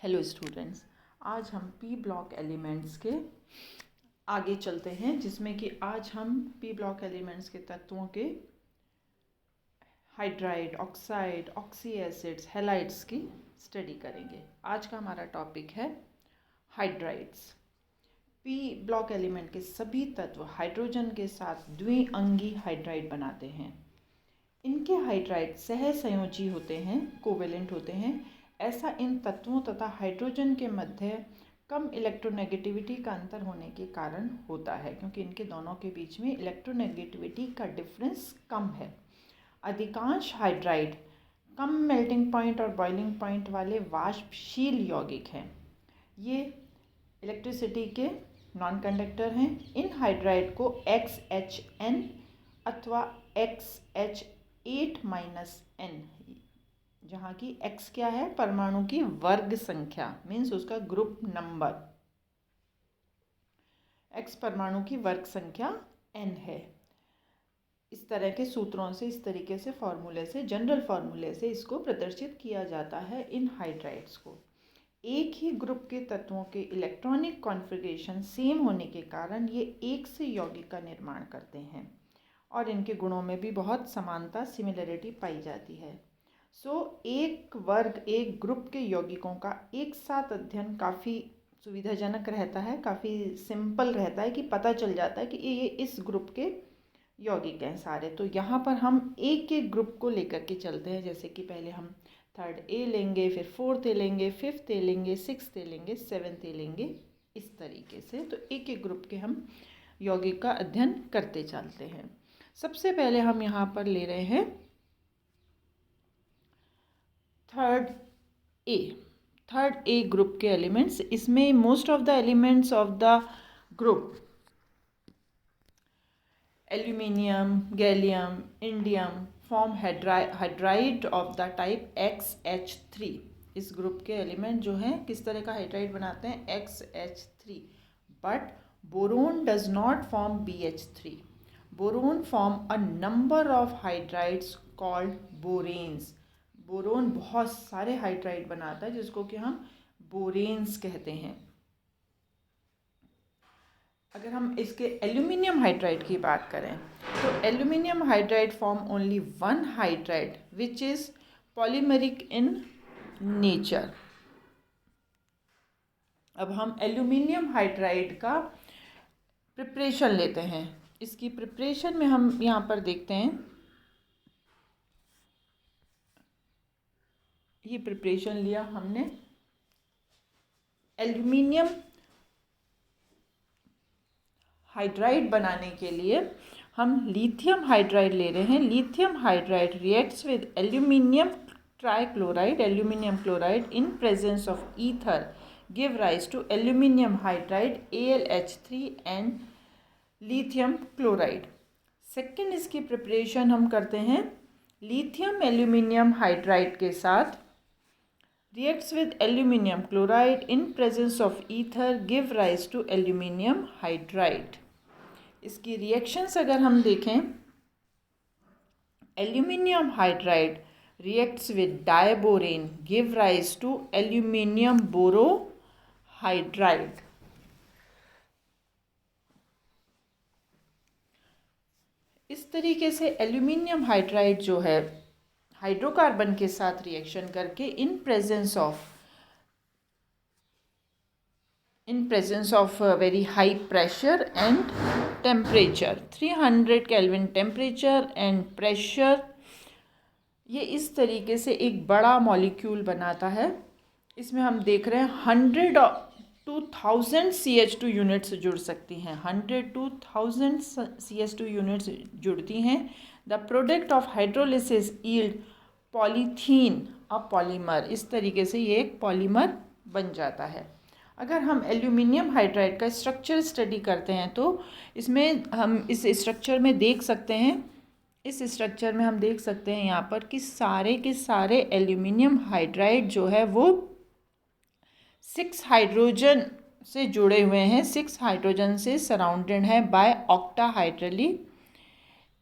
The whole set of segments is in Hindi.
हेलो स्टूडेंट्स, आज हम पी ब्लॉक एलिमेंट्स के आगे चलते हैं, जिसमें कि आज हम पी ब्लॉक एलिमेंट्स के तत्वों के hydride, oxide, oxy acids, halides की स्टडी करेंगे। आज का हमारा टॉपिक है हाइड्राइड्स। पी ब्लॉक एलिमेंट के सभी तत्व हाइड्रोजन के साथ द्विअंगी हाइड्राइड बनाते हैं। इनके हाइड्राइड सहसंयोजी होते हैं, कोवेलेंट होते हैं। ऐसा इन तत्वों तथा हाइड्रोजन के मध्य कम इलेक्ट्रोनेगेटिविटी का अंतर होने के कारण होता है, क्योंकि इनके दोनों के बीच में इलेक्ट्रोनेगेटिविटी का डिफरेंस कम है। अधिकांश हाइड्राइड कम मेल्टिंग पॉइंट और बॉइलिंग पॉइंट वाले वाष्पशील यौगिक हैं। ये इलेक्ट्रिसिटी के नॉन कंडक्टर हैं। इन हाइड्राइड को XHN अथवा XH8-N, जहाँ की X क्या है, परमाणु की वर्ग संख्या, मीन्स उसका ग्रुप नंबर, X परमाणु की वर्ग संख्या N है। इस तरह के सूत्रों से, इस तरीके से फॉर्मूले से, जनरल फॉर्मूले से इसको प्रदर्शित किया जाता है इन हाइड्राइड्स को। एक ही ग्रुप के तत्वों के इलेक्ट्रॉनिक कॉन्फ़िगरेशन सेम होने के कारण ये एक से यौगिक का निर्माण करते हैं और इनके गुणों में भी बहुत समानता, सिमिलरिटी पाई जाती है। एक वर्ग, एक ग्रुप के यौगिकों का एक साथ अध्ययन काफ़ी सुविधाजनक रहता है, काफ़ी सिंपल रहता है कि पता चल जाता है कि ये इस ग्रुप के यौगिक हैं सारे। तो यहाँ पर हम एक एक ग्रुप को लेकर के चलते हैं, जैसे कि पहले हम 3rd A लेंगे, फिर 4th A लेंगे, 5th A लेंगे, 6th A लेंगे, 7th A लेंगे, इस तरीके से। तो एक एक ग्रुप के हम यौगिक का अध्ययन करते चलते हैं। सबसे पहले हम यहाँ पर ले रहे हैं 3rd A ग्रुप के एलिमेंट्स। इसमें most of the elements of the group aluminium, gallium, indium form hydride of the type XH3। इस ग्रुप के एलिमेंट जो हैं किस तरह का हाइड्राइड बनाते हैं, XH3। But boron does not form BH3। Boron form a number of hydrides called बोरेन्स। Boron बहुत सारे हाइड्राइड बनाता है, जिसको कि हम बोरेन्स कहते हैं। अगर हम इसके एल्यूमिनियम हाइड्राइड की बात करें तो aluminium hydride form only one hydride which is polymeric in nature. अब हम एल्यूमिनियम हाइड्राइड का प्रिपरेशन लेते हैं। इसकी प्रिपरेशन में हम यहाँ पर देखते हैं, ये प्रिपरेशन लिया हमने। एल्यूमिनियम हाइड्राइड बनाने के लिए हम लिथियम हाइड्राइड ले रहे हैं। Lithium hydride reacts with aluminium trichloride, aluminium chloride in presence of ether give rise to aluminium hydride AlH3 and lithium chloride. Second इसकी प्रिपरेशन हम करते हैं लिथियम एल्यूमिनियम हाइड्राइड के साथ, reacts with aluminium chloride in presence of ether give rise to aluminium hydride। इसकी रिएक्शंस अगर हम देखें, aluminium hydride reacts with diborane give rise to aluminium borohydride। इस तरीके से एल्यूमिनियम हाइड्राइड जो है हाइड्रोकार्बन के साथ रिएक्शन करके in presence of very high pressure and temperature, 300 kelvin temperature and pressure, ये इस तरीके से एक बड़ा मॉलिक्यूल बनाता है। इसमें हम देख रहे हैं 100 to 1000 CH2 यूनिट्स जुड़ सकती हैं। 100 to 1000 CH2 यूनिट्स जुड़ती हैं। The product of hydrolysis yield polythene a polymer. इस तरीके से ये एक पॉलीमर बन जाता है। अगर हम एल्यूमिनियम हाइड्राइड का स्ट्रक्चर स्टडी करते हैं तो इसमें हम इस स्ट्रक्चर में देख सकते हैं, यहाँ पर कि सारे के सारे एल्यूमिनियम हाइड्राइड जो है वो 6 हाइड्रोजन से जुड़े हुए हैं, 6 हाइड्रोजन से सराउंडेड है बाय ऑक्टाहाइड्रली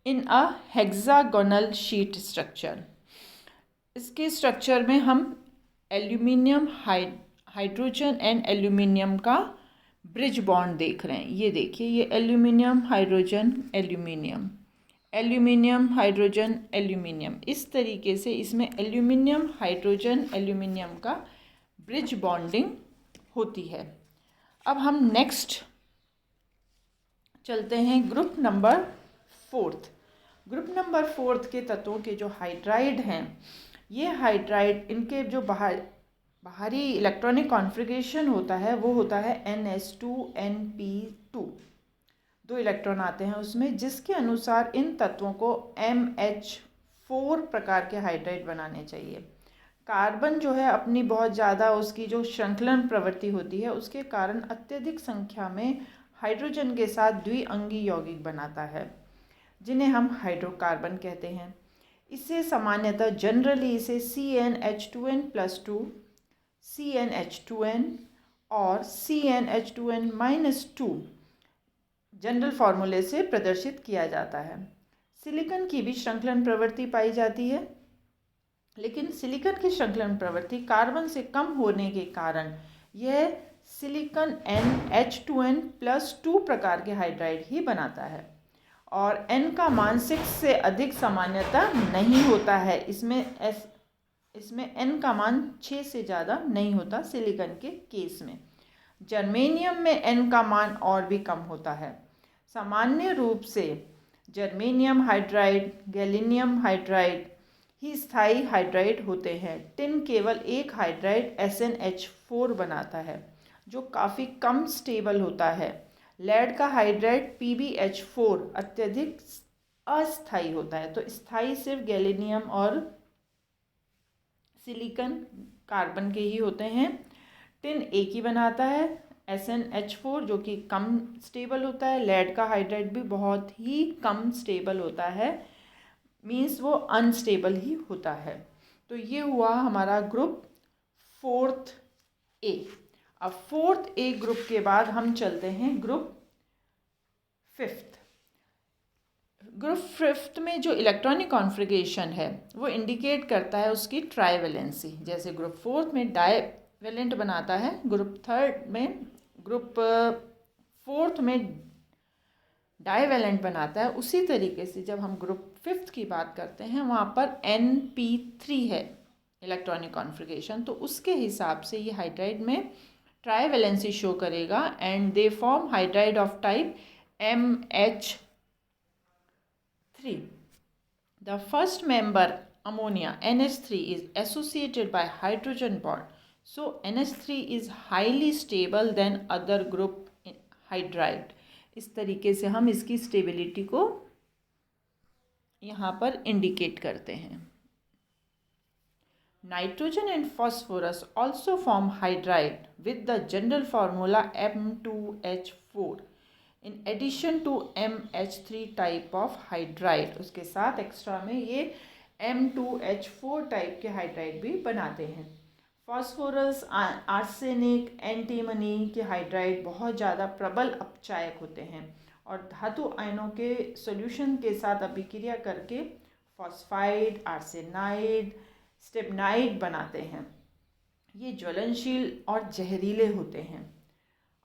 इन अ हेक्सागोनल शीट स्ट्रक्चर। इसके स्ट्रक्चर में हम एल्यूमिनियम हाइड्रोजन एंड एल्यूमिनियम का ब्रिज बॉन्ड देख रहे हैं। ये देखिए, ये aluminium hydrogen aluminium, aluminium hydrogen aluminium, इस तरीके से इसमें एल्यूमिनियम हाइड्रोजन एल्यूमिनियम का ब्रिज बॉन्डिंग होती है। अब हम नेक्स्ट चलते हैं ग्रुप नंबर 4। ग्रुप नंबर 4 के तत्वों के जो हाइड्राइड हैं, ये हाइड्राइड इनके जो बाहरी इलेक्ट्रॉनिक कॉन्फ़िगरेशन होता है वो होता है NH2NP2। 2 इलेक्ट्रॉन आते हैं उसमें, जिसके अनुसार इन तत्वों को MH4 प्रकार के हाइड्राइड बनाने चाहिए। कार्बन जो है अपनी बहुत ज़्यादा उसकी जो श्रृंखलन प्रवृत्ति होती है उसके कारण अत्यधिक संख्या में हाइड्रोजन के साथ द्विअंगी यौगिक बनाता है, जिन्हें हम हाइड्रोकार्बन कहते हैं। इसे सामान्यतः जनरली इसे CnH2n+2, CnH2n और CnH2n-2 जनरल फार्मूले से प्रदर्शित किया जाता है। सिलिकॉन की भी श्रृंखलन प्रवृत्ति पाई जाती है, लेकिन सिलिकॉन की श्रृंखलन प्रवृत्ति कार्बन से कम होने के कारण यह सिलिकॉन NH2n+2 प्रकार के हाइड्राइड ही बनाता है और N का मान 6 से अधिक सामान्यतः नहीं होता है। इसमें N का मान 6 से ज़्यादा नहीं होता सिलिकॉन के केस में। जर्मेनियम में N का मान और भी कम होता है। सामान्य रूप से जर्मेनियम हाइड्राइड, गैलिनियम हाइड्राइड ही स्थायी हाइड्राइड होते हैं। टिन केवल एक हाइड्राइड SnH4 बनाता है, जो काफ़ी कम स्टेबल होता है। लेड का हाइड्राइड PbH4 अत्यधिक अस्थायी होता है। तो स्थायी सिर्फ गैलिनियम और सिलिकॉन कार्बन के ही होते हैं। टिन एक ही बनाता है SnH4, जो कि कम स्टेबल होता है। लेड का हाइड्राइड भी बहुत ही कम स्टेबल होता है, मीन्स वो अनस्टेबल ही होता है। तो ये हुआ हमारा ग्रुप 4A। अब 4A ग्रुप के बाद हम चलते हैं ग्रुप 5। ग्रुप 5 में जो इलेक्ट्रॉनिक कॉन्फ़िगरेशन है वो इंडिकेट करता है उसकी ट्राईवैलेंसी। जैसे ग्रुप 4 में डाईवैलेंट बनाता है, ग्रुप 4 में डाईवैलेंट बनाता है। उसी तरीके से जब हम ग्रुप 5 की बात करते हैं वहाँ पर NP3 है इलेक्ट्रॉनिक कॉन्फ़िगरेशन, तो उसके हिसाब से ये हाइड्राइड में ट्राईवैलेंसी शो करेगा and they form hydride of type MH3। The first member ammonia NH3 is associated by hydrogen bond, so NH3 is highly stable than other group hydride। इस तरीके से हम इसकी स्टेबिलिटी को यहाँ पर इंडिकेट करते हैं। Nitrogen and phosphorus also form hydride with the general formula M2H4 in addition to MH3 type of hydride. उसके साथ एक्स्ट्रा में ये M2H4 टाइप के हाइड्राइड भी बनाते हैं। फॉस्फोरस, आर्सेनिक, एंटीमनी के हाइड्राइड बहुत ज़्यादा प्रबल अपचायक होते हैं और धातु आयनों के सॉल्यूशन के साथ अभिक्रिया करके फॉस्फाइड, आर्सेनाइड, स्टेबनाइड बनाते हैं। ये ज्वलनशील और जहरीले होते हैं।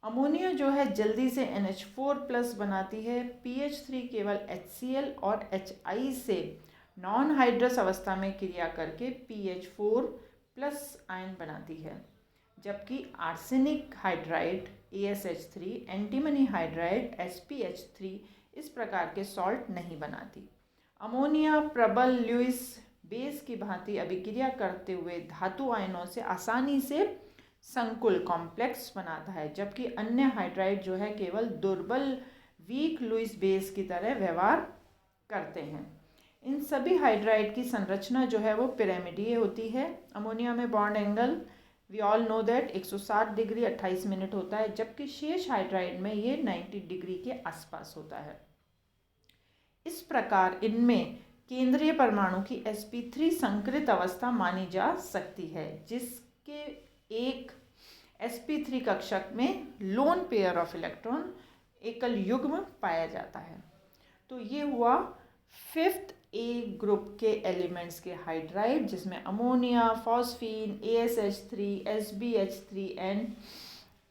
अमोनिया जो है जल्दी से NH4+ बनाती है। PH3 केवल HCl और HI से नॉन हाइड्रस अवस्था में क्रिया करके PH4+ आयन बनाती है, जबकि arsenic hydride ASH3, antimony hydride SPH3 इस प्रकार के सॉल्ट नहीं बनाती। अमोनिया प्रबल लुईस बेस की भांति अभिक्रिया करते हुए धातु आयनों से आसानी से संकुल कॉम्प्लेक्स बनाता है, जबकि अन्य हाइड्राइड जो है केवल दुर्बल वीक लुईस बेस की तरह व्यवहार करते हैं। इन सभी हाइड्राइड की संरचना जो है वो पिरामिडीय होती है। अमोनिया में bond angle we all know that 160 degree 28 minute होता है, जबकि शेष हाइड्राइड में ये 90 डिग्री के आसपास होता है। इस प्रकार इनमें केंद्रीय परमाणु की sp3 संकृत अवस्था मानी जा सकती है, जिसके एक sp3 कक्षक में लोन पेयर ऑफ इलेक्ट्रॉन एकल युग्म पाया जाता है। तो ये हुआ 5th ए ग्रुप के एलिमेंट्स के हाइड्राइड, जिसमें ammonia, phosphine, ASH3, SbH3 and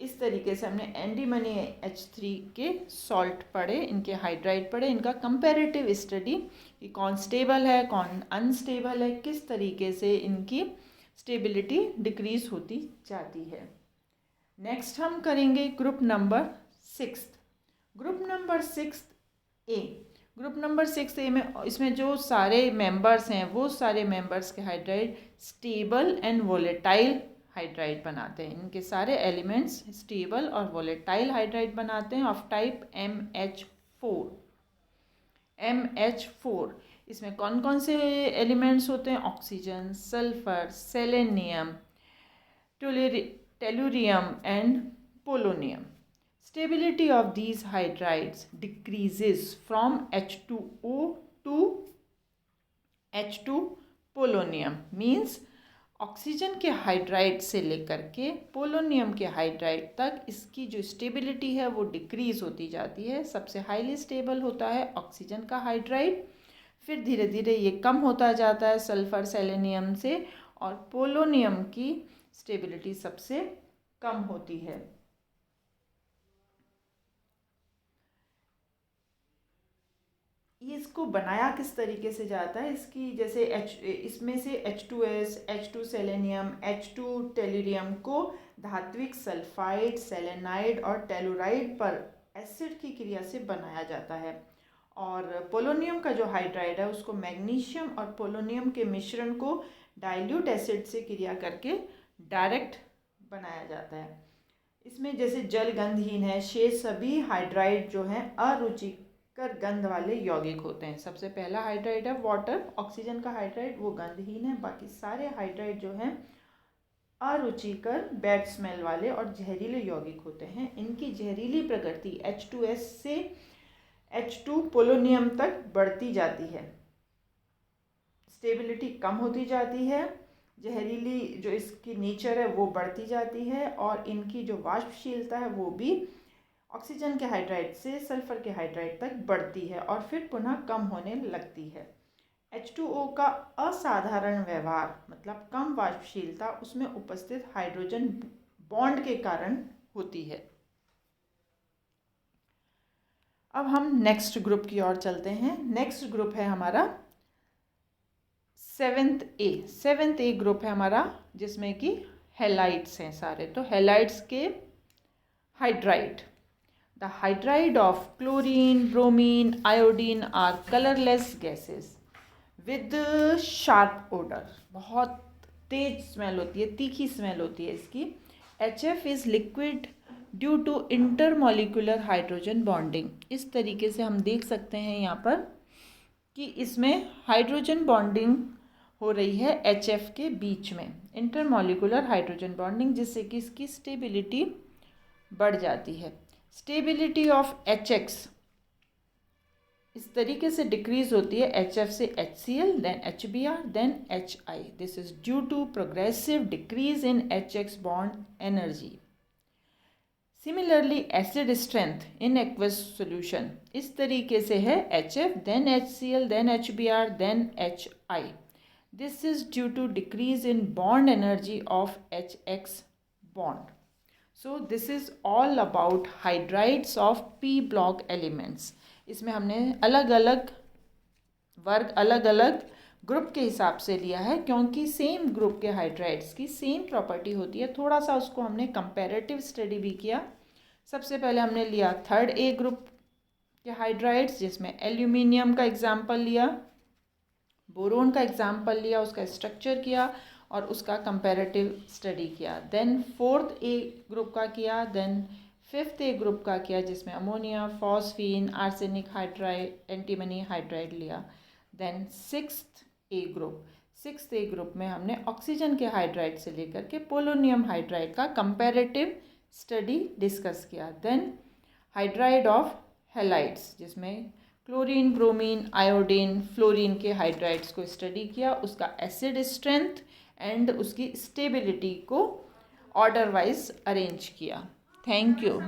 इस तरीके से हमने एंटीमनी H3 के सॉल्ट पढ़े, इनके हाइड्राइड पढ़े, इनका कंपैरेटिव स्टडी कि कौन स्टेबल है कौन अनस्टेबल है, किस तरीके से इनकी स्टेबिलिटी डिक्रीज होती जाती है। नेक्स्ट हम करेंगे group number 6। Group number 6A। Group number 6A में इसमें जो सारे मेंबर्स हैं वो सारे मेंबर्स के hydride stable and volatile hydride बनाते हैं। इनके सारे एलिमेंट्स स्टेबल और वोलेटाइल हाइड्राइड बनाते हैं ऑफ टाइप MH4। MH4 इसमें कौन कौन से एलिमेंट्स होते हैं? Oxygen, sulphur, selenium, tellurium and polonium. Stability of these hydrides decreases from H2O to H2 polonium, means oxygen के हाइड्राइड से लेकर के पोलोनियम के हाइड्राइड तक इसकी जो स्टेबिलिटी है वो डिक्रीज होती जाती है। सबसे हाईली स्टेबल होता है ऑक्सीजन का हाइड्राइड, फिर धीरे धीरे ये कम होता जाता है सल्फर सेलेनियम से, और पोलोनियम की स्टेबिलिटी सबसे कम होती है। ये इसको बनाया किस तरीके से जाता है? इसकी जैसे इसमें से H2S, H2 selenium, H2 tellurium को धात्विक सल्फाइड, सेलेनाइड और टेलुराइड पर एसिड की क्रिया से बनाया जाता है, और पोलोनियम का जो हाइड्राइड है उसको मैग्नीशियम और पोलोनियम के मिश्रण को डाइल्यूट एसिड से क्रिया करके डायरेक्ट बनाया जाता है। इसमें जैसे जल गंधहीन है, शेष सभी हाइड्राइड जो हैं अरुचिकर गंध वाले यौगिक होते हैं। सबसे पहला हाइड्राइड है वाटर, ऑक्सीजन का हाइड्राइड, वो गंधहीन है। बाकी सारे हाइड्राइड जो हैं अरुचिकर बैड स्मेल वाले और जहरीले यौगिक होते हैं। इनकी जहरीली प्रकृति H2S से H2 पोलोनियम तक बढ़ती जाती है, स्टेबिलिटी कम होती जाती है, जहरीली जो इसकी नेचर है वो बढ़ती जाती है, और इनकी जो वाष्पशीलता है वो भी ऑक्सीजन के हाइड्राइड से सल्फर के हाइड्राइड तक बढ़ती है और फिर पुनः कम होने लगती है। H2O का असाधारण व्यवहार मतलब कम वाष्पशीलता उसमें उपस्थित हाइड्रोजन बॉन्ड के कारण होती है। अब हम नेक्स्ट ग्रुप की ओर चलते हैं। नेक्स्ट ग्रुप है हमारा 7th A ग्रुप है हमारा, जिसमें कि हेलाइड्स हैं सारे। तो हेलाइड्स के hydride, the hydride of chlorine, bromine, iodine are colorless gases with sharp odor। बहुत तेज स्मेल होती है, तीखी स्मेल होती है इसकी। HF is liquid due to intermolecular hydrogen bonding। इस तरीके से हम देख सकते हैं यहाँ पर कि इसमें हाइड्रोजन बॉन्डिंग हो रही है HF के बीच में, इंटरमोलिकुलर हाइड्रोजन बॉन्डिंग, जिससे कि इसकी स्टेबिलिटी बढ़ जाती है। स्टेबिलिटी ऑफ HX इस तरीके से डिक्रीज होती है HF से HCl, then HBr, then HI। This is due to progressive decrease in HX bond energy. Similarly acid strength in aqueous solution इस तरीके से है HF, then HCl, then HBr, then HI। This is due to decrease in bond energy of HX bond. So this is all about hydrides of P block elements. इसमें हमने अलग अलग वर्ग, अलग अलग ग्रुप के हिसाब से लिया है, क्योंकि सेम ग्रुप के हाइड्राइड्स की सेम प्रॉपर्टी होती है। थोड़ा सा उसको हमने कंपैरेटिव स्टडी भी किया। सबसे पहले हमने लिया 3rd A ग्रुप के हाइड्राइड्स, जिसमें एल्यूमिनियम का एग्जाम्पल लिया, बोरोन का एग्जाम्पल लिया, उसका स्ट्रक्चर किया और उसका कंपैरेटिव स्टडी किया। देन 4th A ग्रुप का किया, देन 5th A ग्रुप का किया, जिसमें ammonia, phosphine, arsenic hydride, antimony hydride लिया। देन 6th A ग्रुप में हमने ऑक्सीजन के हाइड्राइड से लेकर के पोलोनियम हाइड्राइड का कंपैरेटिव स्टडी डिस्कस किया। देन हाइड्राइड ऑफ हेलाइड्स, जिसमें क्लोरीन, ब्रोमीन, आयोडीन, फ्लोरीन के हाइड्राइड्स को स्टडी किया, उसका एसिड स्ट्रेंथ एंड उसकी स्टेबिलिटी को ऑर्डर वाइज अरेंज किया। Thank you.